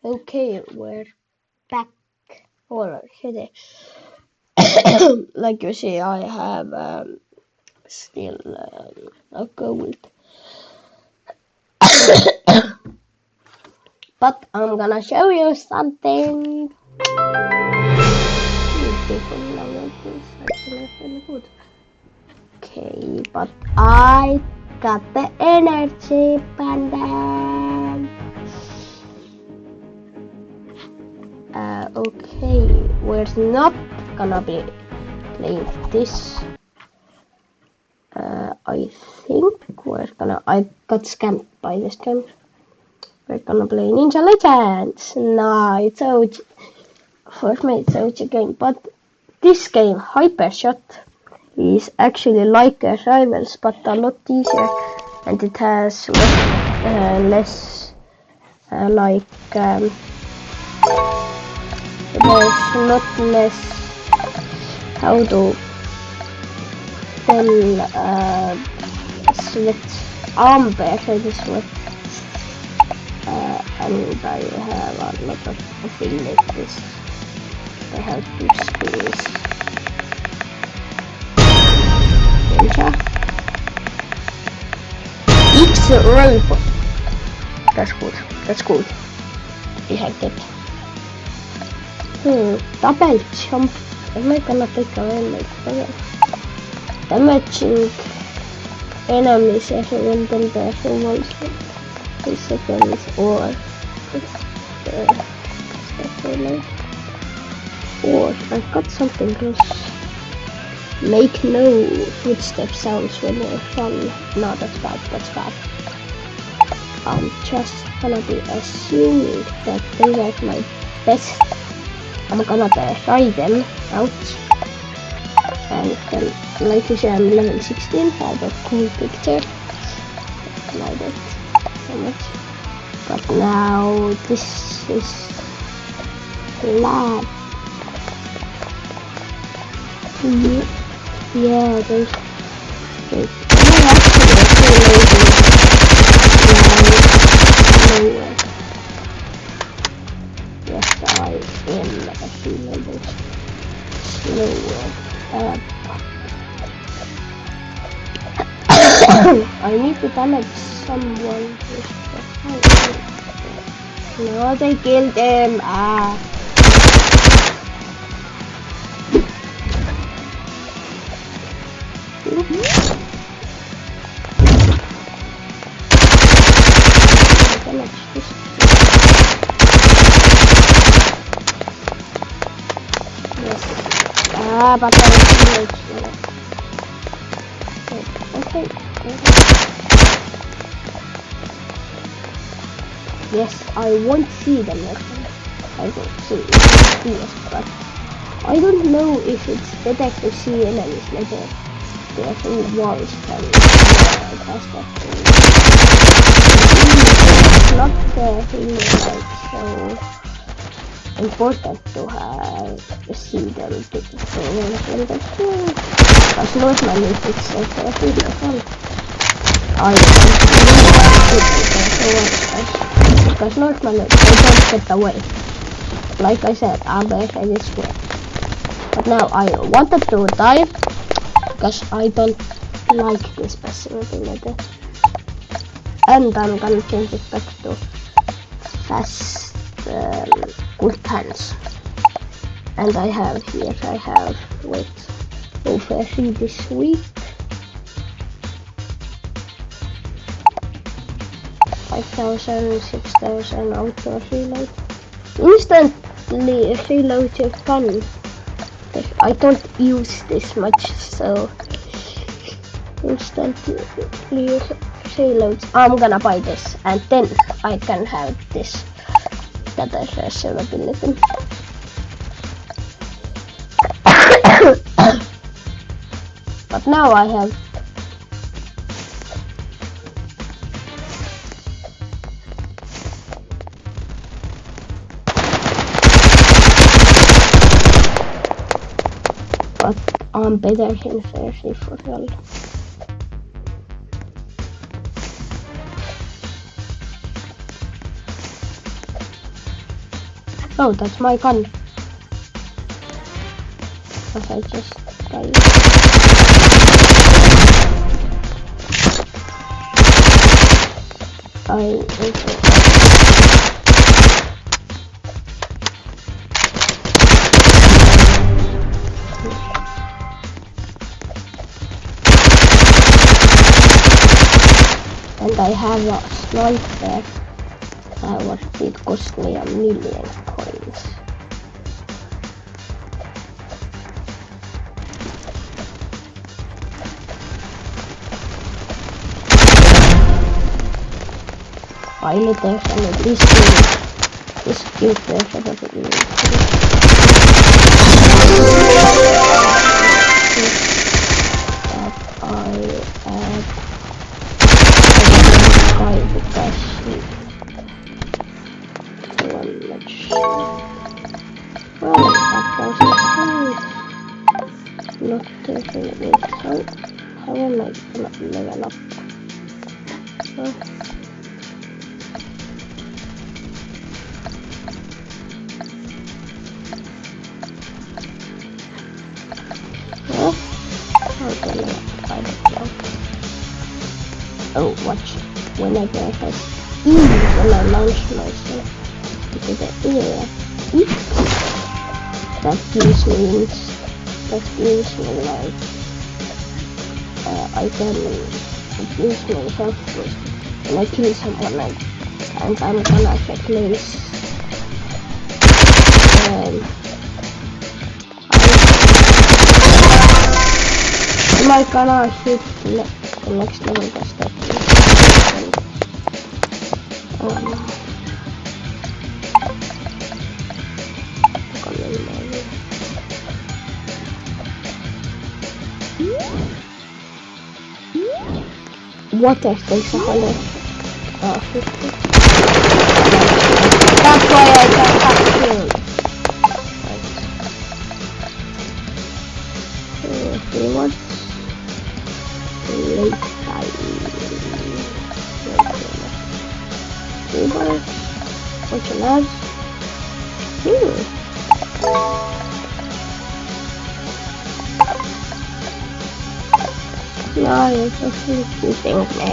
Okay, we're back. Or should I? Like you see, I have still a cold. But I'm gonna show you something. Okay, but I got the energy band. Okay, we're not gonna be playing this. I think I got scammed by this game. We're gonna play Ninja Legends. No, it's OG. For me, it's OG game, but this game, Hypershot, is actually like a Rivals, but a lot easier, and it has less there's not less how to tell switch amber this way. And I have a lot of abilities. I have two skills. Ninja. X robot. That's good. That's good. We have that. Double jump. Am I gonna take away my damaging enemies when the walls 2 seconds or I got something else. Make no footstep sounds when you fall. No, that's bad, that's bad. I'm just gonna be assuming that they are my best. I'm gonna try them out. And then, like you see, I'm level 16, I have a cool picture. I like it so much. But now, this is lab. Yeah, there's yes, I am a few levels slower. I need to damage someone. No, they killed him. But okay. Yes, I won't see them next time. I won't see it, but I don't know if it's better to see enemies later. They're in walls than past that. It's not really like so important to have see them because normally if it's really fun. Because normally they don't get away. Like I said, I'm better this way. But now I wanted to dive because I don't like this passivity method. And I'm gonna change it back to fast good hands. And I have wait, over 3 this week. 5,000, 6,000 auto reload. Instantly reload your gun. I don't use this much, so instantly reloads. I'm gonna buy this, and then I can have this better survivability. But now I have. But I'm better in Cersei for real. Oh, that's my gun. But I just died. And I have a sniper that it cost me 1,000,000 coins. Finally, there's at least this cute version of it. Not definitely how am I gonna level up? Oh, watch. Whenever I press E when I launch myself into the air, that gives me like I can it gives me health boost. When I kill someone and I'm gonna get loose. Am I gonna hit the next level by stepping? Water takes 150. That's why I got killed. Rewards. Late time. Rewards. Fortune ads. No, you're just shooting me.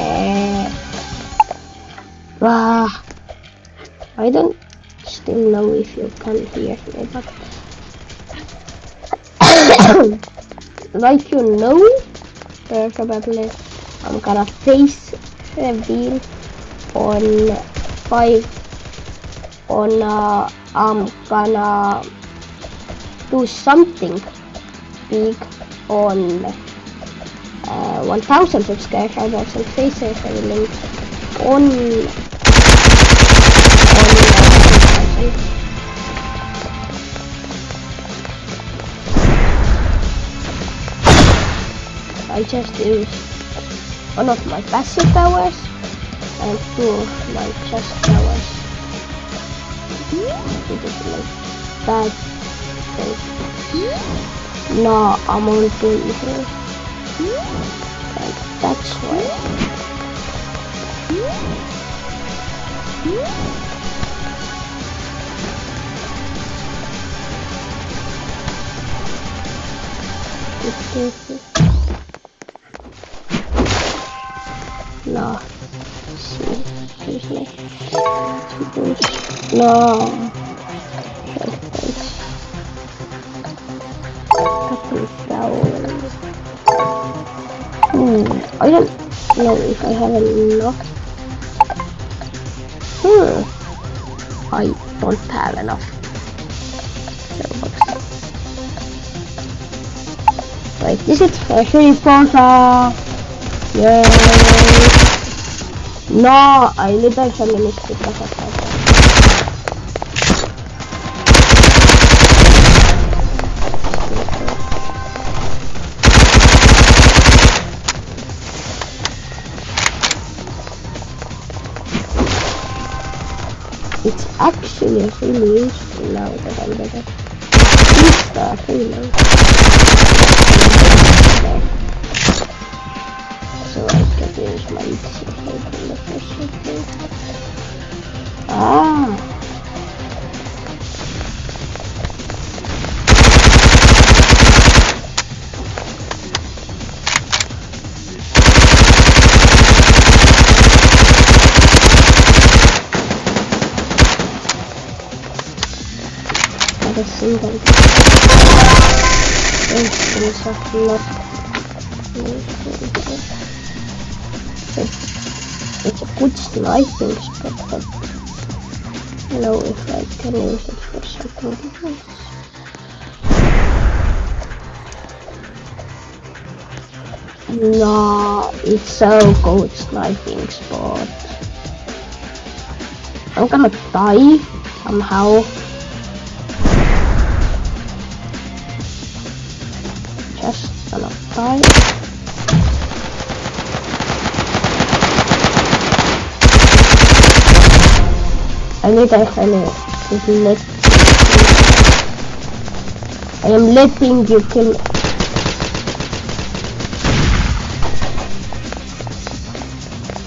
I don't still know if you can hear me, but like you know, probably I'm gonna face reveal on 5 on I'm gonna do something big on 1,000 subscribers. I have some faces revealing on I just used one of my passive powers and 2 of my chest powers. That thing. No, I'm only doing here. And that's why. No. Seriously. No. I don't know if I have enough. I don't have enough. Wait, is it Harry Potter? Yay! No, I literally missed it because of that. It's actually really useful now that I'm better. Start reload. So I can use my in the first place. not a single instance of not it's a good sniping spot, but I know if I can use it for something else. No, it's so good sniping spot. I'm gonna die somehow. Just gonna die. I am letting you kill me.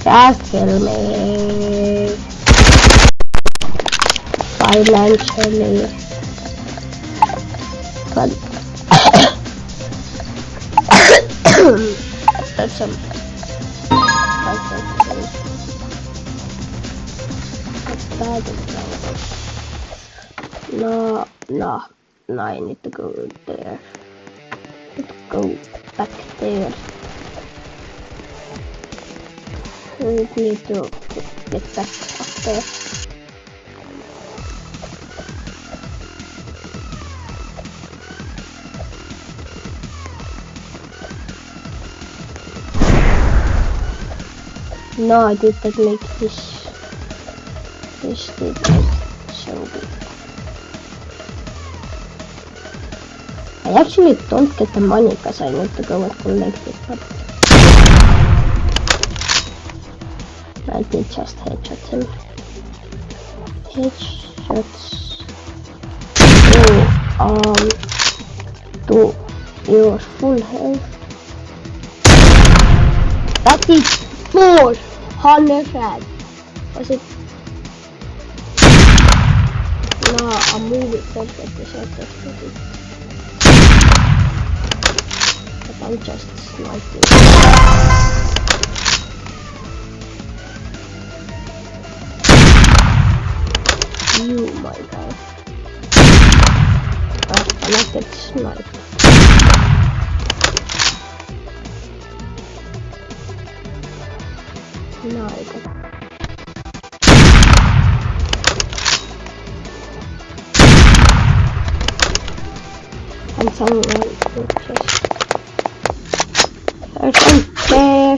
Just kill me. Financially. But that's some No, I need to go there. Let's go back there. We need to get back up there. No, I didn't make this. This did not so good. I actually don't get the money because I need to go and collect it, but I did just headshot him. Headshots. To your full health. That is 400. Was it? No, I'll move it perfectly so but I'm just sniping. You, my guy. I get sniped. No, I got. And someone just person there.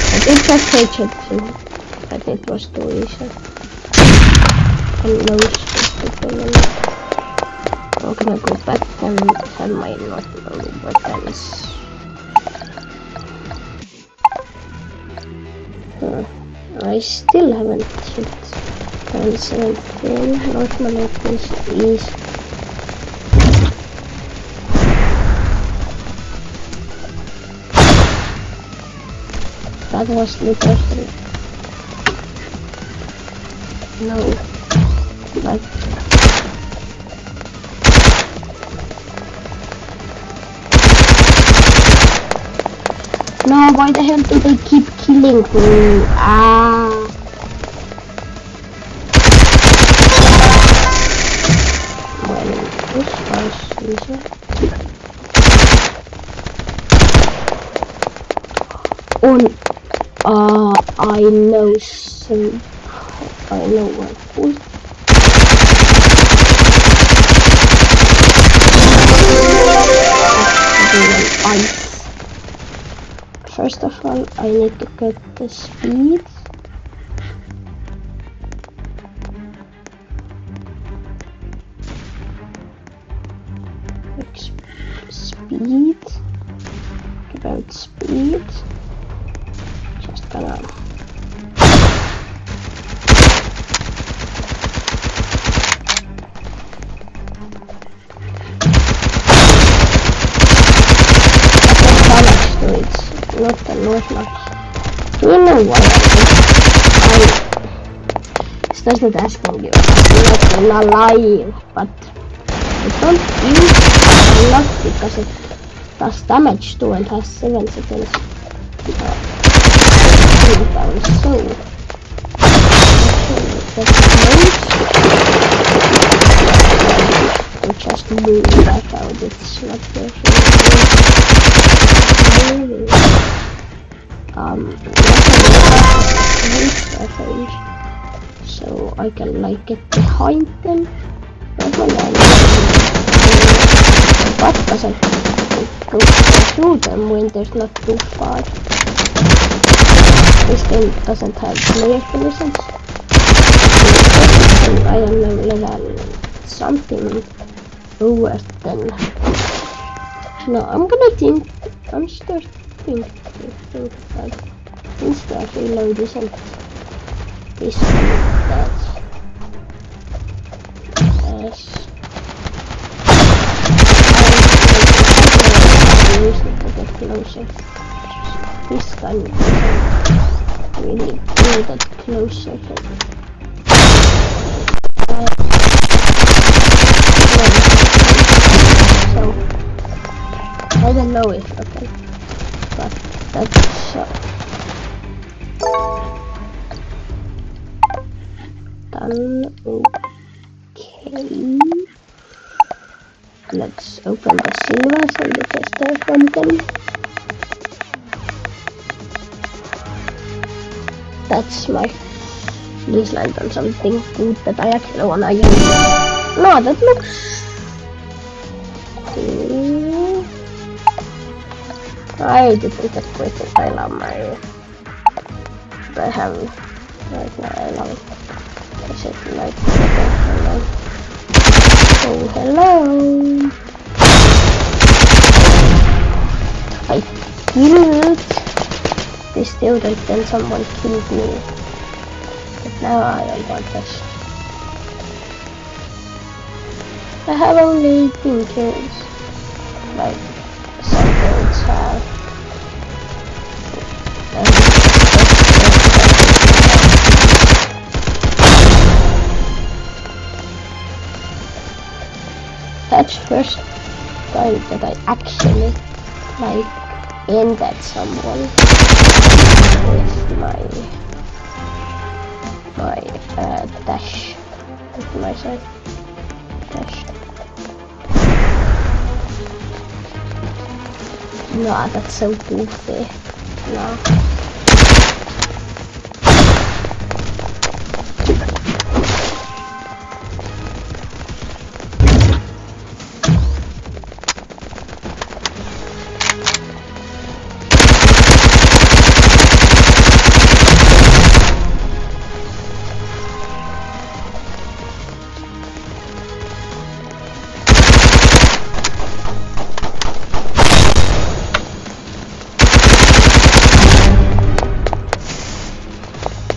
I did just headshot him, but it was too easy. And no stupid. I'm gonna go back and I might not know what that is. I still haven't hit 17. Normally this is that was literally no like no, why the hell do they keep killing me? Well, this was easy. I know one fool. First of all, I need to get the speed. Speed. About speed. Just gonna. Not the north much. Do you know why this doesn't ask you? I'm not lying, but I don't use it a lot because it does damage too and has 7 seconds. So get close. We just move that out. It's not very so I can like get behind them. But doesn't go through them when there's not too far. This game doesn't have player collisions. I don't know, level something lower than. No, I'm gonna think. I'm start think that instead reload isn't this that as I use it to get closer. This gun isn't really good at closer. So I don't know if I can, but that's done. Okay, let's open the silvers and the tester from them. That's my please land on something good that I actually wanna use. No, that looks cool. I didn't get quick. I love my I have right now. I love it. I said like hello. Oh hello. I killed this student, then someone killed me. But now I don't want this. I have only 18 kills. Like some builds have. That's first time that I actually like ended someone with my dash with my side dash. Nah, that's so goofy. Nah.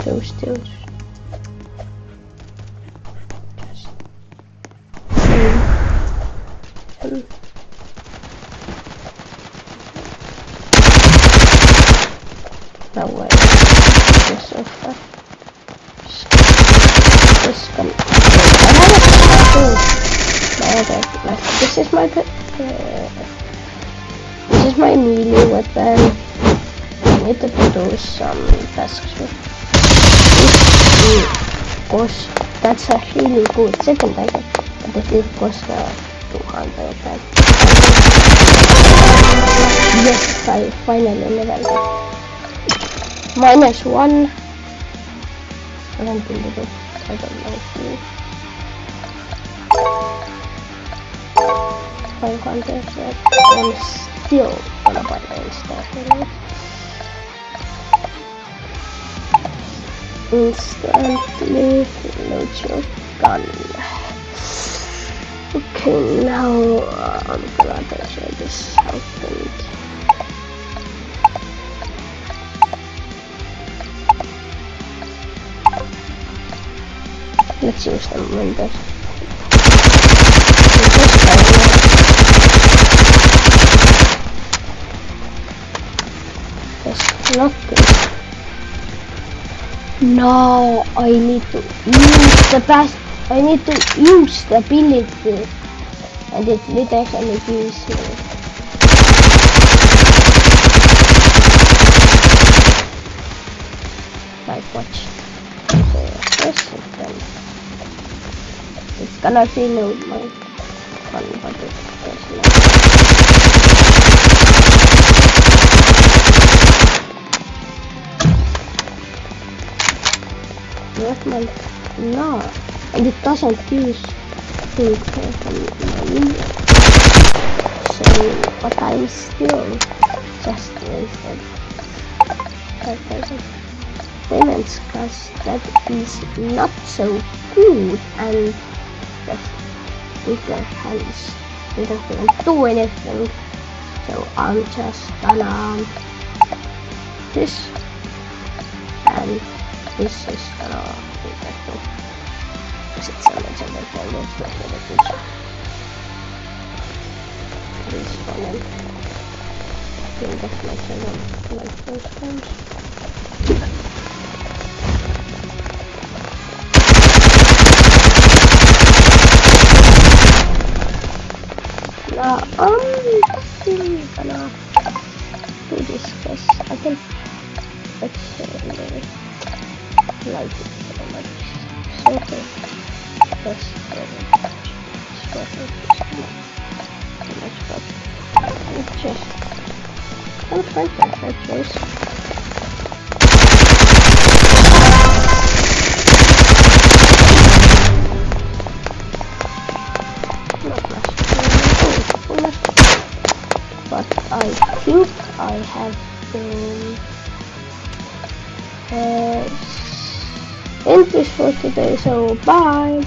Those dudes. No way. This so far. This gun. This is my this is my melee weapon. I need to do some tasks with. Of course, that's a really good second item, but it will cost 200. Yes, I finally leveled up. -1. I don't think it is. I don't know. 500. I'm still gonna buy my stuff. Instantly load your gun. Okay, now I'm gonna try this out. Let's use them windows. There's nothing. No, I need to use the best. I need to use the ability, and it literally gives me. Like watch. Okay. impressive then. It's gonna reload my gun, but it does not. Where's my no? And it doesn't use pink from my meter. So, but I'm still just wasted 5,000 payments because that is not so good, and the bigger hands didn't do anything. So I'm just gonna this, and this is gonna be better because it's a legendary and it's not really good. This one, and I think that's my channel, like those ones. Now I'm still gonna do this because I can actually like it so much. So okay, that's so much, but it's just I'm trying to perfect choice. Not much, but I think I have been end this for today. So bye.